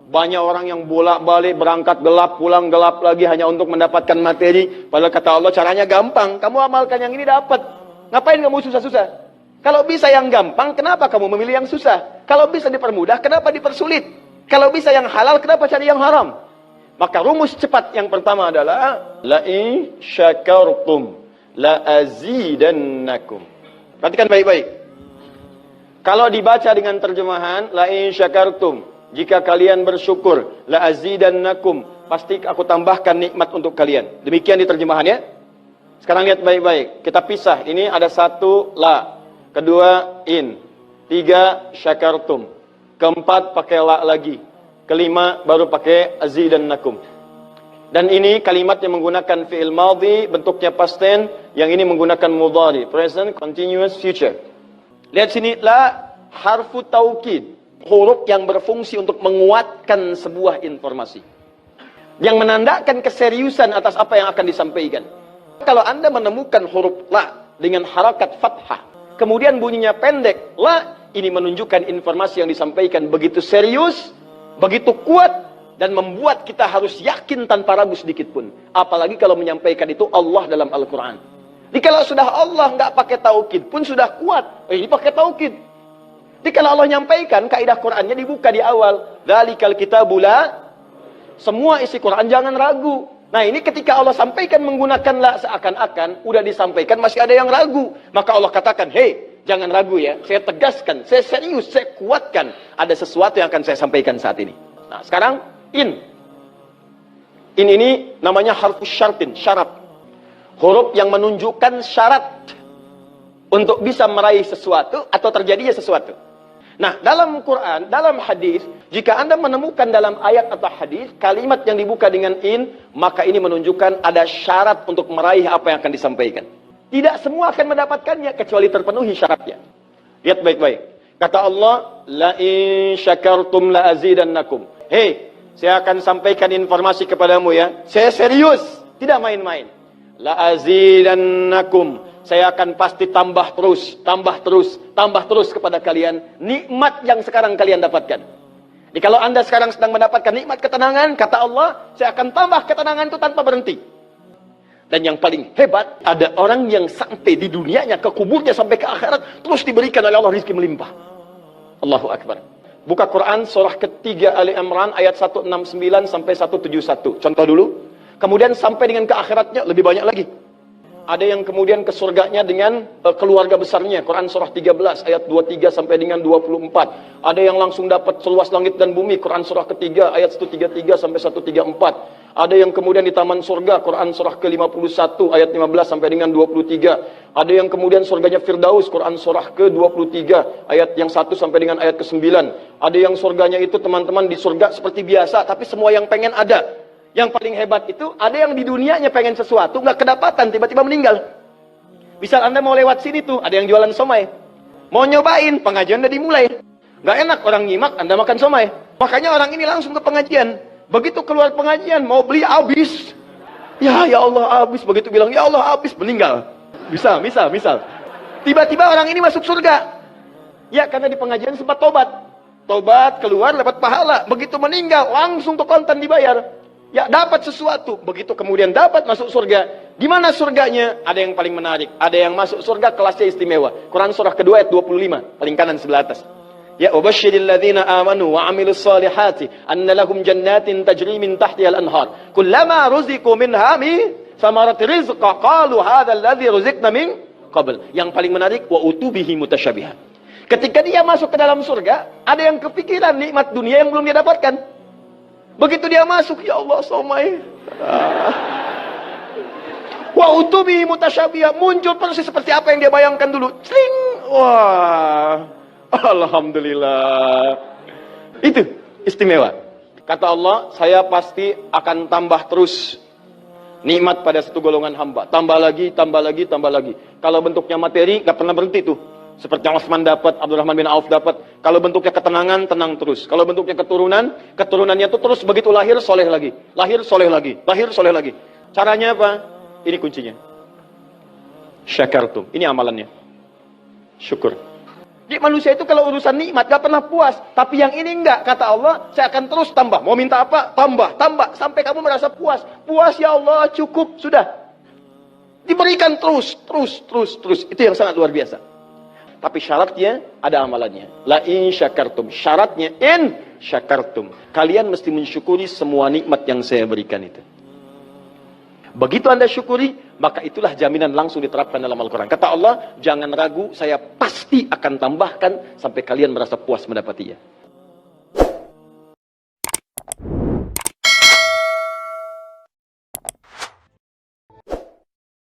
Banyak orang yang bolak-balik berangkat gelap, pulang gelap lagi hanya untuk mendapatkan materi. Padahal kata Allah caranya gampang. Kamu amalkan yang ini dapat. Ngapain kamu susah-susah? Kalau bisa yang gampang, kenapa kamu memilih yang susah? Kalau bisa dipermudah, kenapa dipersulit? Kalau bisa yang halal, kenapa cari yang haram? Maka rumus cepat yang pertama adalah la in syakartum la azidannakum. Perhatikan baik-baik. Kalau dibaca dengan terjemahan la in syakartum, jika kalian bersyukur, la azidannakum, pasti aku tambahkan nikmat untuk kalian. Demikian di terjemahannya. Sekarang lihat baik-baik. Kita pisah. Ini ada satu la, kedua in, tiga syakartum, keempat pakai la lagi, kelima baru pakai azidannakum. Dan ini kalimat yang menggunakan fi'il madhi, bentuknya past tense, yang ini menggunakan mudhari, present continuous future. Lihat sini, la harfu taukid, huruf yang berfungsi untuk menguatkan sebuah informasi, yang menandakan keseriusan atas apa yang akan disampaikan. Kalau Anda menemukan huruf la dengan harakat fathah, kemudian bunyinya pendek, la, ini menunjukkan informasi yang disampaikan begitu serius, begitu kuat, dan membuat kita harus yakin tanpa ragu sedikit pun. Apalagi kalau menyampaikan itu Allah dalam Al-Quran. Jadi kalau sudah Allah nggak pakai taukid pun sudah kuat. Ini pakai taukid. Jadi kalau Allah nyampaikan, kaidah Qurannya dibuka di awal. Dzalikal kitabu la, semua isi Quran jangan ragu. Nah ini ketika Allah sampaikan menggunakan la, seakan-akan udah disampaikan masih ada yang ragu. Maka Allah katakan, hei, jangan ragu ya. Saya tegaskan, saya serius, saya kuatkan. Ada sesuatu yang akan saya sampaikan saat ini. Nah sekarang in. In ini namanya harfu syartin, syarat. Huruf yang menunjukkan syarat untuk bisa meraih sesuatu atau terjadinya sesuatu. Nah, dalam Quran, dalam hadis, jika Anda menemukan dalam ayat atau hadis kalimat yang dibuka dengan in, maka ini menunjukkan ada syarat untuk meraih apa yang akan disampaikan. Tidak semua akan mendapatkannya kecuali terpenuhi syaratnya. Lihat baik-baik. Kata Allah, la in syakartum la azidannakum. Hei, saya akan sampaikan informasi kepadamu ya. Saya serius, tidak main-main. La azidannakum, saya akan pasti tambah terus, tambah terus, tambah terus kepada kalian nikmat yang sekarang kalian dapatkan. Jadi kalau Anda sekarang sedang mendapatkan nikmat ketenangan, kata Allah, saya akan tambah ketenangan itu tanpa berhenti. Dan yang paling hebat, ada orang yang sampai di dunianya, ke kuburnya sampai ke akhirat, terus diberikan oleh Allah rizki melimpah. Allahu Akbar. Buka Quran surah ketiga Ali Imran ayat 169 sampai 171. Contoh dulu. Kemudian sampai dengan ke akhiratnya lebih banyak lagi. Ada yang kemudian ke surganya dengan keluarga besarnya. Quran surah 13 ayat 23 sampai dengan 24. Ada yang langsung dapat seluas langit dan bumi. Quran surah ketiga ayat 133 sampai 134. Ada yang kemudian di taman surga. Quran surah ke-51 ayat 15 sampai dengan 23. Ada yang kemudian surganya Firdaus. Quran surah ke-23 ayat yang 1 sampai dengan ayat ke-9. Ada yang surganya itu teman-teman di surga seperti biasa, tapi semua yang pengen ada. Yang paling hebat itu, ada yang di dunianya pengen sesuatu, nggak kedapatan, tiba-tiba meninggal. Misal Anda mau lewat sini tuh, ada yang jualan somai. Mau nyobain, pengajian udah dimulai. Nggak enak orang nyimak, Anda makan somai. Makanya orang ini langsung ke pengajian. Begitu keluar pengajian, mau beli habis. Ya Allah habis. Begitu bilang, ya Allah habis, meninggal. Misal. Tiba-tiba orang ini masuk surga. Ya, karena di pengajian sempat tobat. Tobat, keluar, dapat pahala. Begitu meninggal, langsung tuh kontan dibayar. Ya, dapat sesuatu. Begitu kemudian dapat masuk surga. Gimana surganya? Ada yang paling menarik. Ada yang masuk surga kelasnya istimewa. Quran surah kedua ayat 25. Paling kanan sebelah atas. Ya, وَبَشِّرِ الَّذِينَ آمَنُوا وَعَمِلُوا الصَّالِحَاتِ أَنَّ لَهُمْ جَنَّاتٍ تَجْرِي مِنْ تَحْتِهَا الْأَنْهَارُ كُلَّمَا رُزِقُوا مِنْهَا مِنْ ثَمَرَةٍ رِزْقًا قَالُوا هَذَا الَّذِي رُزِقْنَا مِنْ قَبْلُ. Yang paling menarik, وَأُتُوا بِهِ مُتَشَابِهًا. Ketika dia masuk ke dalam surga, ada yang kepikiran nikmat dunia yang belum dia dapatkan. Begitu dia masuk, ya Allah, somai. Wa utubi mutasyabiha, muncul persis seperti apa yang dia bayangkan dulu. Sling. Wah. Alhamdulillah. Itu istimewa. Kata Allah, saya pasti akan tambah terus nikmat pada satu golongan hamba. Tambah lagi, tambah lagi, tambah lagi. Kalau bentuknya materi, gak pernah berhenti tuh. Seperti yang Utsman dapat, Abdurrahman bin Auf dapat. Kalau bentuknya ketenangan, tenang terus. Kalau bentuknya keturunan, keturunannya itu terus begitu lahir, soleh lagi. Lahir, soleh lagi. Lahir, soleh lagi. Caranya apa? Ini kuncinya. Syakartum. Ini amalannya. Syukur. Jadi manusia itu kalau urusan nikmat gak pernah puas. Tapi yang ini enggak. Kata Allah, saya akan terus tambah. Mau minta apa? Tambah, tambah. Sampai kamu merasa puas. Puas ya Allah, cukup. Sudah. Diberikan terus, terus, terus, terus. Itu yang sangat luar biasa. Tapi syaratnya ada amalannya. La in syakartum. Syaratnya in syakartum. Kalian mesti mensyukuri semua nikmat yang saya berikan itu. Begitu Anda syukuri, maka itulah jaminan langsung diterapkan dalam Al-Quran. Kata Allah, jangan ragu, saya pasti akan tambahkan sampai kalian merasa puas mendapatinya.